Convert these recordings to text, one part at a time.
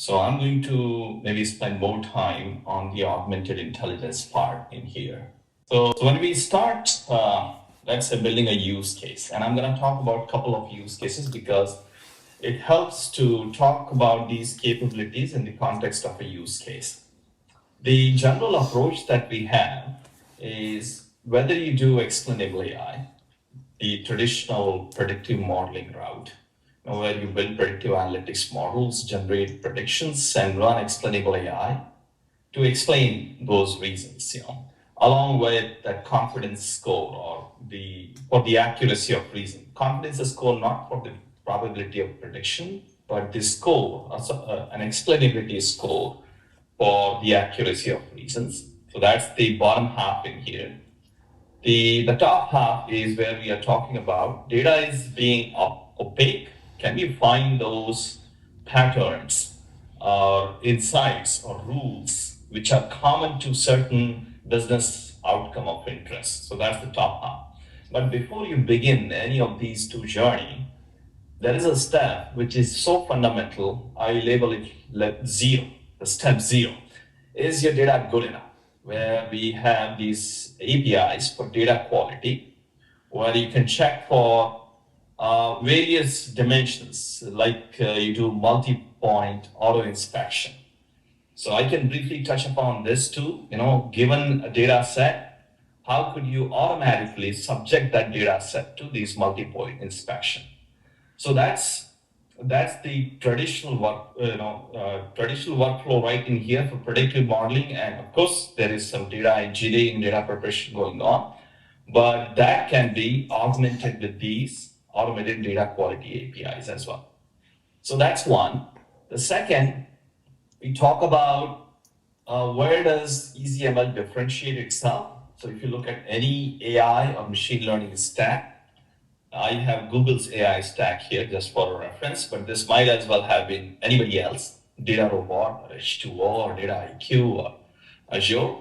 So I'm going to maybe spend more time on the augmented intelligence part in here. So when we start, let's say building a use case, and I'm going to talk about a couple of use cases because it helps to talk about these capabilities in the context of a use case. The general approach that we have is whether you do explainable AI, the traditional predictive modeling route, where you build predictive analytics models, generate predictions, and run explainable AI to explain those reasons, along with that confidence score for the accuracy of reason. Confidence is score not for the probability of prediction, but the score, an explainability score for the accuracy of reasons. So that's the bottom half in here. The top half is where we are talking about data is being opaque. Can we find those patterns or insights or rules which are common to certain business outcome of interest? So that's the top half. But before you begin any of these two journey, there is a step which is so fundamental, I label it zero, the step zero. Is your data good enough? Where we have these APIs for data quality, where you can check for various dimensions, like you do multi-point auto inspection. So I can briefly touch upon this too. Given a data set, how could you automatically subject that data set to these multi-point inspection? So that's the traditional workflow right in here for predictive modeling, and of course there is some data engineering, data preparation going on, but that can be augmented with these automated data quality APIs as well. So that's one. The second, we talk about where does EazyML differentiate itself. So if you look at any AI or machine learning stack, I have Google's AI stack here just for a reference, but this might as well have been anybody else, Data Robot or H2O or Data IQ or Azure.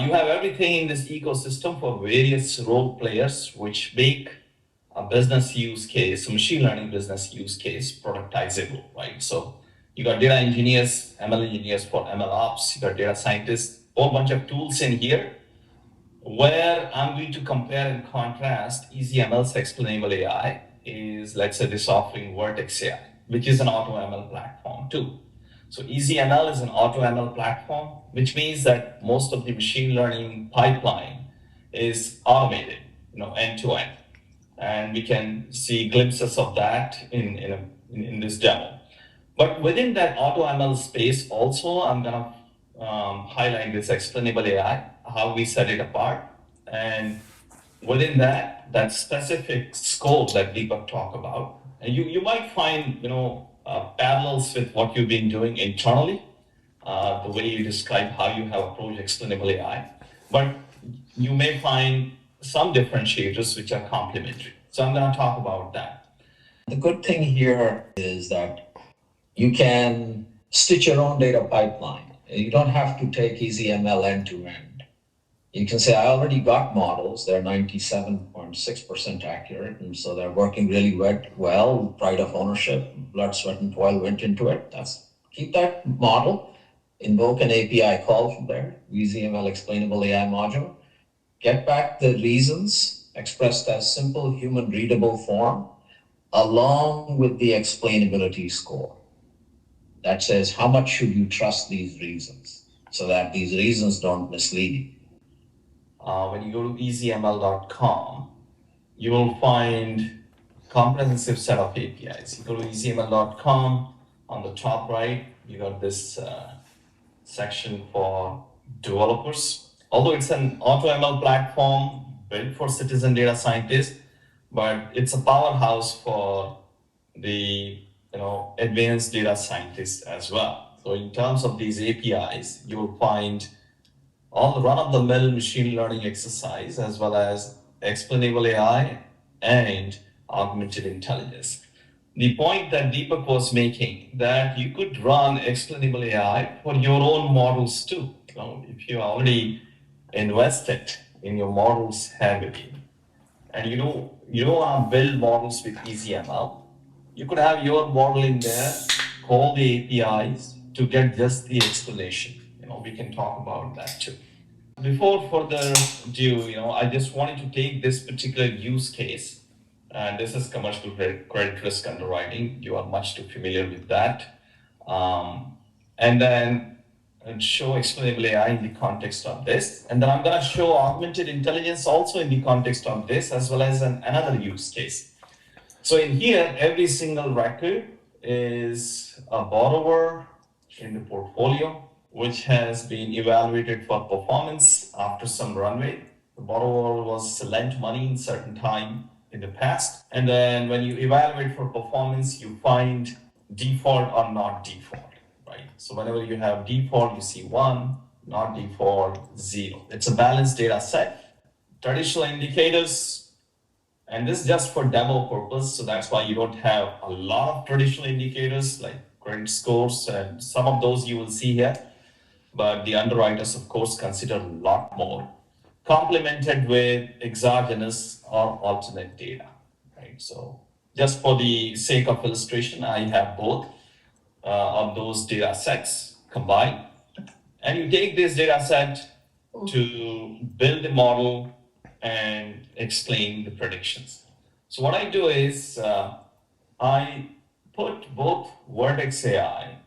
You have everything in this ecosystem for various role players which make a business use case, a machine learning business use case productizable, right? So you got data engineers, ML engineers for ML ops, you got data scientists, a whole bunch of tools in here where I'm going to compare and contrast EazyML's explainable AI is, let's say, this offering Vertex AI, which is an AutoML platform too. So EazyML is an AutoML platform, which means that most of the machine learning pipeline is automated, end to end. And we can see glimpses of that in this demo. But within that AutoML space also, I'm going to highlight this explainable AI, how we set it apart. And within that specific scope that Deepak talked about, and you might find, parallels with what you've been doing internally, the way you describe how you have approached explainable AI, but you may find some differentiators which are complementary. So I'm going to talk about that. The good thing here is that you can stitch your own data pipeline. You don't have to take EazyML end to end. You can say, I already got models. They're 97.6% accurate. And so they're working really well. Pride of ownership, blood, sweat, and toil went into it. Keep that model, invoke an API call from there, EazyML explainable AI module, get back the reasons expressed as simple human readable form, along with the explainability score. That says, how much should you trust these reasons so that these reasons don't mislead you? When you go to easyml.com, you will find comprehensive set of APIs. You go to easyml.com, on the top right, you got this section for developers. Although it's an AutoML platform built for citizen data scientists, but it's a powerhouse for the advanced data scientists as well. So in terms of these APIs, you will find all the run-of-the-mill machine learning exercise as well as explainable AI and augmented intelligence. The point that Deepak was making, that you could run explainable AI for your own models too. If you already invested in your models heavily, and you don't want to build models with EasyML, you could have your model in there call the APIs to get just the explanation. We can talk about that too. Before further ado, I just wanted to take this particular use case, and this is commercial credit risk underwriting. You are much too familiar with that. And then show explainable AI in the context of this. And then I'm going to show augmented intelligence also in the context of this, as well as another use case. So in here, every single record is a borrower in the portfolio, which has been evaluated for performance after some runway. The borrower was lent money in certain time in the past. And then when you evaluate for performance, you find default or not default, right? So whenever you have default, you see 1, not default, 0. It's a balanced data set. Traditional indicators, and this is just for demo purpose, so that's why you don't have a lot of traditional indicators like credit scores, and some of those you will see here. But the underwriters, of course, consider a lot more, complemented with exogenous or alternate data, right? So just for the sake of illustration, I have both of those data sets combined. And you take this data set to build the model and explain the predictions. So what I do is I put both Vertex AI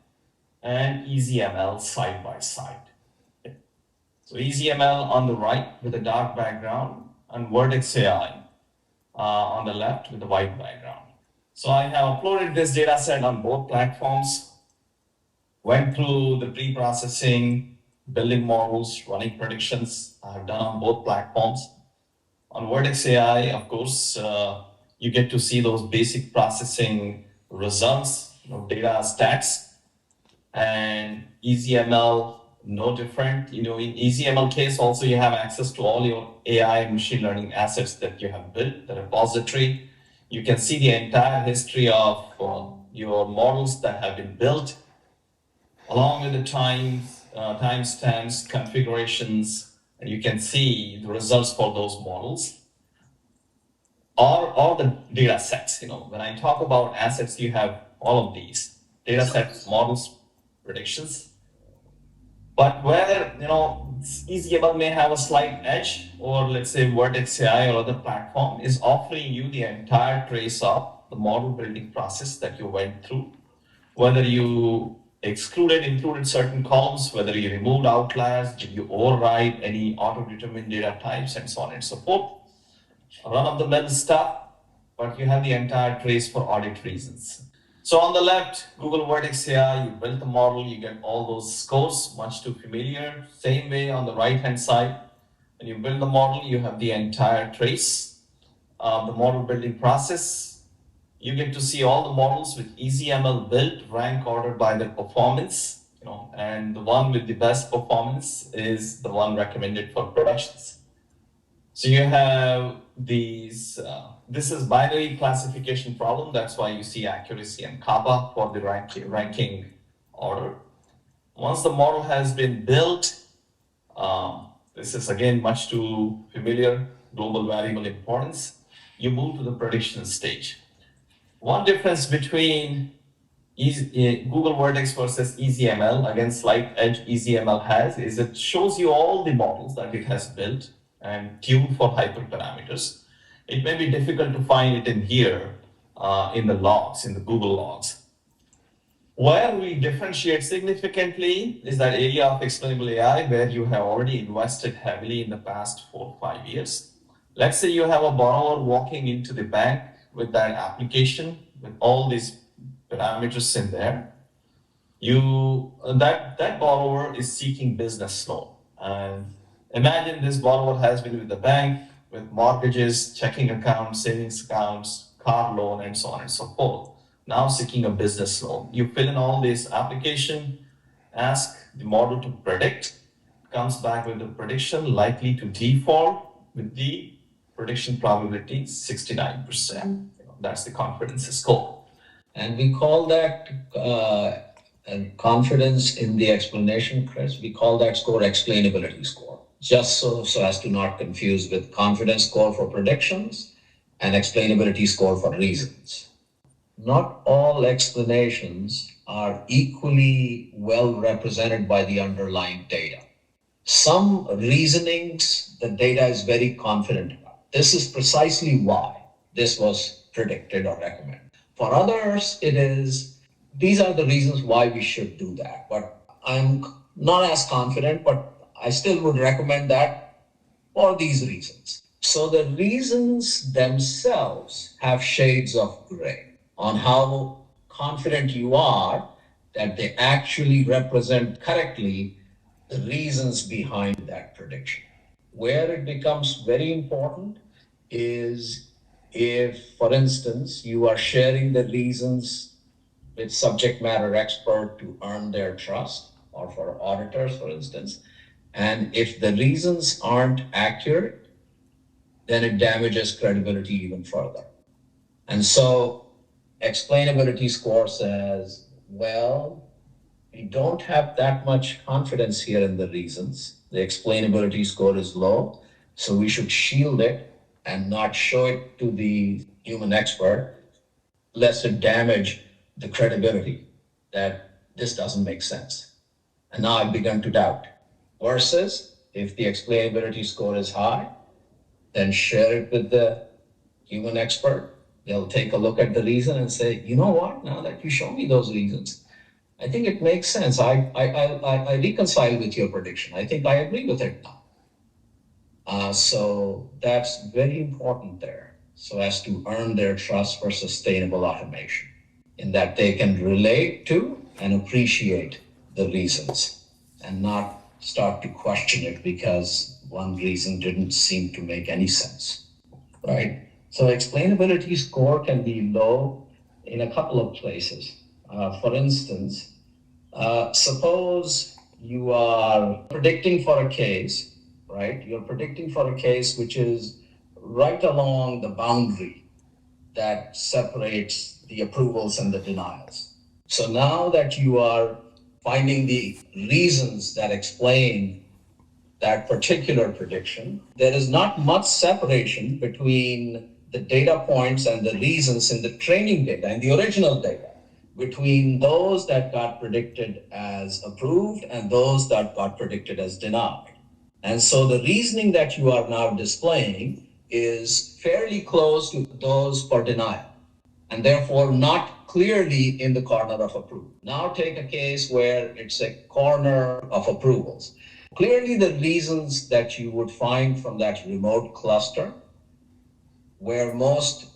and EazyML side by side. So EazyML on the right with a dark background, and Vertex AI on the left with the white background. So I have uploaded this data set on both platforms, went through the pre-processing, building models, running predictions I have done on both platforms. On Vertex AI, of course, you get to see those basic processing results, data stats, and EazyML, no different. In EasyML case, also you have access to all your AI and machine learning assets that you have built, the repository. You can see the entire history of your models that have been built, along with the timestamps, configurations, and you can see the results for those models. Or the data sets. When I talk about assets, you have all of these data sets, models, predictions. But where EasyML may have a slight edge, or let's say Vertex AI or other platform is offering you the entire trace of the model building process that you went through, whether you included certain columns, whether you removed outliers, did you override any auto-determined data types, and so on and so forth. Run-of-the-mill stuff, but you have the entire trace for audit reasons. So on the left, Google Vertex AI, you build the model, you get all those scores, much too familiar. Same way on the right-hand side, when you build the model, you have the entire trace of the model building process. You get to see all the models with EasyML built, rank ordered by their performance, and the one with the best performance is the one recommended for productions. So you have these, this is binary classification problem. That's why you see accuracy and kappa for the ranking order. Once the model has been built, this is again much too familiar, global variable importance, you move to the prediction stage. One difference between Google Vertex versus EasyML, again, slight edge EasyML has, is it shows you all the models that it has built and tuned for hyperparameters. It may be difficult to find it in here, in the logs, in the Google logs. Where we differentiate significantly is that area of explainable AI where you have already invested heavily in the past 4 or 5 years. Let's say you have a borrower walking into the bank with that application with all these parameters in there. That borrower is seeking business loan. And imagine this borrower has been with the bank with mortgages, checking accounts, savings accounts, car loan, and so on and so forth. Now seeking a business loan. You fill in all this application, ask the model to predict, comes back with the prediction likely to default with the prediction probability 69%. That's the confidence score. And we call that confidence in the explanation, Chris. We call that score explainability score, just so as to not confuse with confidence score for predictions and explainability score for reasons. not all explanations are equally well represented by the underlying data. Some reasonings the data is very confident about. This is precisely why this was predicted or recommended. For others, it is, these are the reasons why we should do that. But I'm not as confident, but I still would recommend that for these reasons. So the reasons themselves have shades of gray on how confident you are that they actually represent correctly the reasons behind that prediction. Where it becomes very important is if, for instance, you are sharing the reasons with subject matter expert to earn their trust, or for auditors, for instance, and if the reasons aren't accurate, then it damages credibility even further. And so explainability score says, well, we don't have that much confidence here in the reasons. The explainability score is low, so we should shield it and not show it to the human expert, lest it damage the credibility that this doesn't make sense. And now I've begun to doubt. Versus if the explainability score is high, then share it with the human expert. They'll take a look at the reason and say, you know what, now that you show me those reasons, I think it makes sense. I reconcile with your prediction. I think I agree with it now. So that's very important there, so as to earn their trust for sustainable automation, in that they can relate to and appreciate the reasons and not start to question it because one reason didn't seem to make any sense, right? So explainability score can be low in a couple of places. For instance, suppose you are predicting for a case, right? You're predicting for a case which is right along the boundary that separates the approvals and the denials. So now that you are finding the reasons that explain that particular prediction, there is not much separation between the data points and the reasons in the training data and the original data, between those that got predicted as approved and those that got predicted as denied. And so the reasoning that you are now displaying is fairly close to those for denial, and therefore not clearly in the corner of approval. Now take a case where it's a corner of approvals. Clearly the reasons that you would find from that remote cluster where most,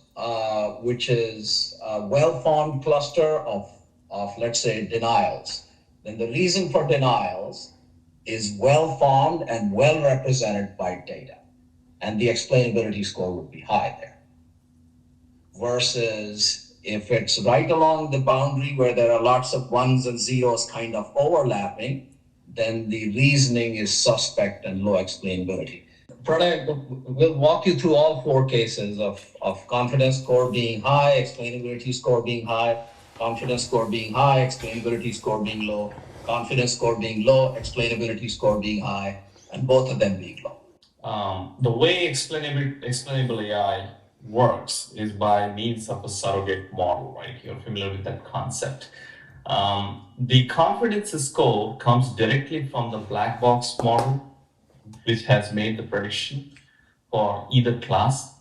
which is a well-formed cluster of, let's say, denials, then the reason for denials is well-formed and well-represented by data, and the explainability score would be high there. Versus if it's right along the boundary where there are lots of ones and zeros kind of overlapping, then the reasoning is suspect and low explainability. Pranay will walk you through all four cases of confidence score being high, explainability score being high, confidence score being high, explainability score being low, confidence score being low, explainability score being high, and both of them being low. The way explainable AI works is by means of a surrogate model, right? You're familiar with that concept. The confidence score comes directly from the black box model, which has made the prediction for either class.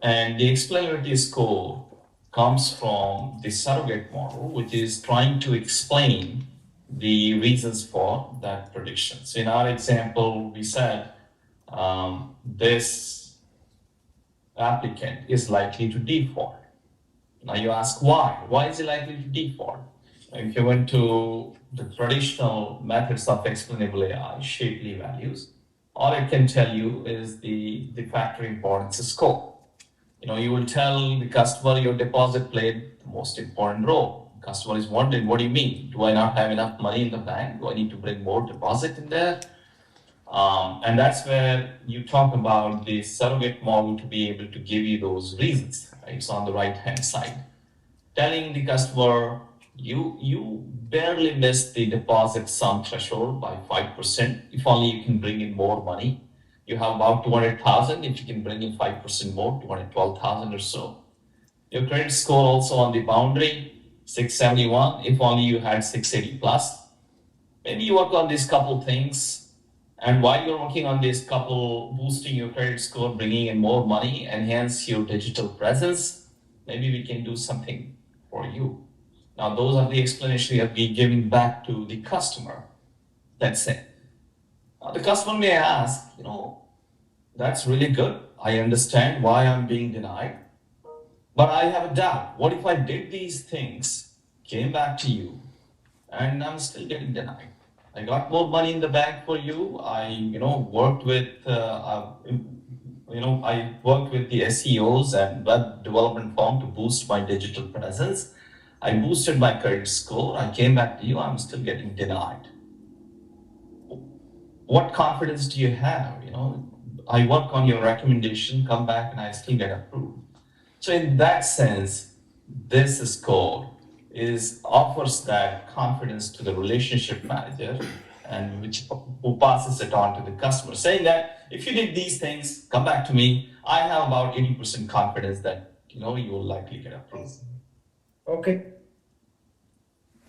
And the explainability score comes from the surrogate model, which is trying to explain the reasons for that prediction. So in our example, we said this applicant is likely to default. Now you ask why? Why is he likely to default? If you went to the traditional methods of explainable AI, shapely values, all it can tell you is the factor importance score. You will tell the customer your deposit played the most important role. The customer is wondering, what do you mean? Do I not have enough money in the bank? Do I need to bring more deposit in there? And that's where you talk about the surrogate model to be able to give you those reasons. Right? It's on the right-hand side. Telling the customer, you barely missed the deposit sum threshold by 5%. If only you can bring in more money. You have about 200,000. If you can bring in 5% more, 212,000 or so. Your credit score also on the boundary, 671, if only you had 680 plus. Maybe you work on these couple things, and while you're working on this couple, boosting your credit score, bringing in more money, enhance your digital presence, maybe we can do something for you. Now, those are the explanations we have been giving back to the customer, let's say. Now, the customer may ask, that's really good. I understand why I'm being denied, but I have a doubt. What if I did these things, came back to you, and I'm still getting denied? I got more money in the bank for you. Worked with, I worked with the SEOs and web development firm to boost my digital presence. I boosted my credit score. I came back to you. I'm still getting denied. What confidence do you have? I work on your recommendation, come back, and I still get approved. So in that sense, this score offers that confidence to the relationship manager, and who passes it on to the customer, saying that if you did these things, come back to me. I have about 80% confidence that you will likely get approved. Okay.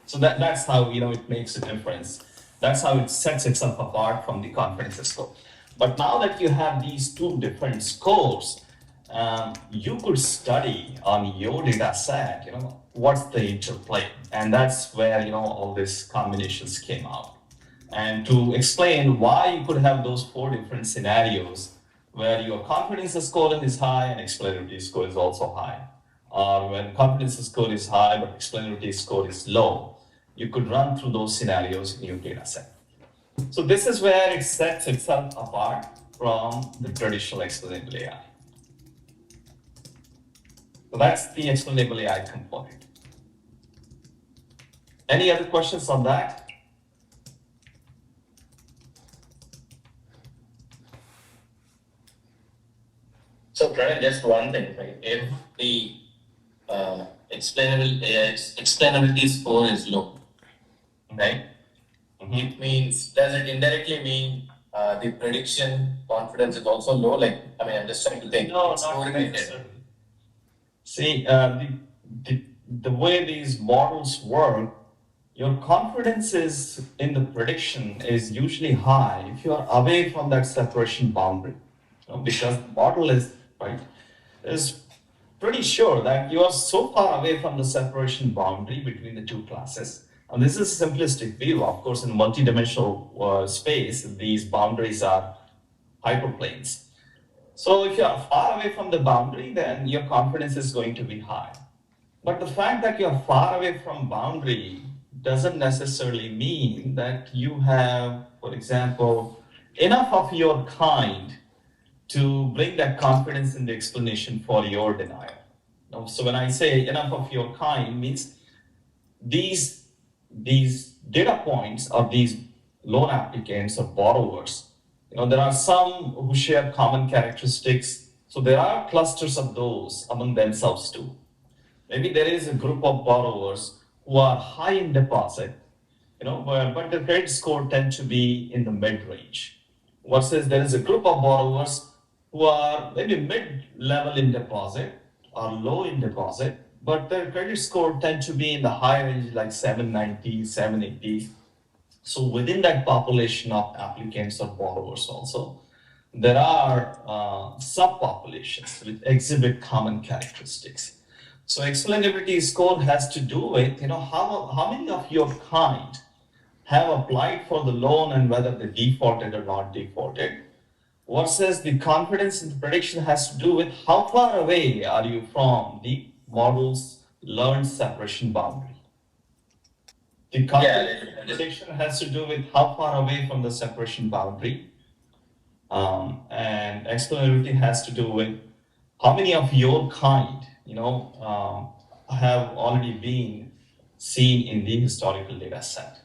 So that's how it makes a difference. That's how it sets itself apart from the confidence score. But now that you have these two different scores, you could study on your data set, what's the interplay, and that's where all these combinations came out. And to explain why you could have those four different scenarios where your confidence score is high and explainability score is also high, or when confidence score is high but explainability score is low, you could run through those scenarios in your data set. So this is where it sets itself apart from the traditional explainable AI. So that's the explainable AI component. Any other questions on that? So, Pranay, just one thing, right? If the explainability score is low, right? Does it indirectly mean the prediction confidence is also low? Like, I'm just trying to think. No, not necessarily. See, the way these models work, your confidence is in the prediction is usually high if you are away from that separation boundary, because the model is pretty sure that you are so far away from the separation boundary between the two classes. And this is a simplistic view. Of course, in multidimensional space, these boundaries are hyperplanes. So if you are far away from the boundary, then your confidence is going to be high. But the fact that you are far away from boundary doesn't necessarily mean that you have, for example, enough of your kind to bring that confidence in the explanation for your denial. So when I say enough of your kind, means these data points of these loan applicants or borrowers, there are some who share common characteristics. So there are clusters of those among themselves too. Maybe there is a group of borrowers who are high in deposit, but the credit score tend to be in the mid-range. Versus there is a group of borrowers who are maybe mid-level in deposit or low in deposit, but their credit score tend to be in the high range, like 790, 780. So within that population of applicants or borrowers also, there are subpopulations which exhibit common characteristics. So explainability score has to do with, how many of your kind have applied for the loan and whether they defaulted or not defaulted. Versus the confidence in the prediction has to do with how far away are you from the model's learned separation boundary. The confidence in the prediction has to do with how far away from the separation boundary. And explainability has to do with how many of your kind, have already been seen in the historical data set.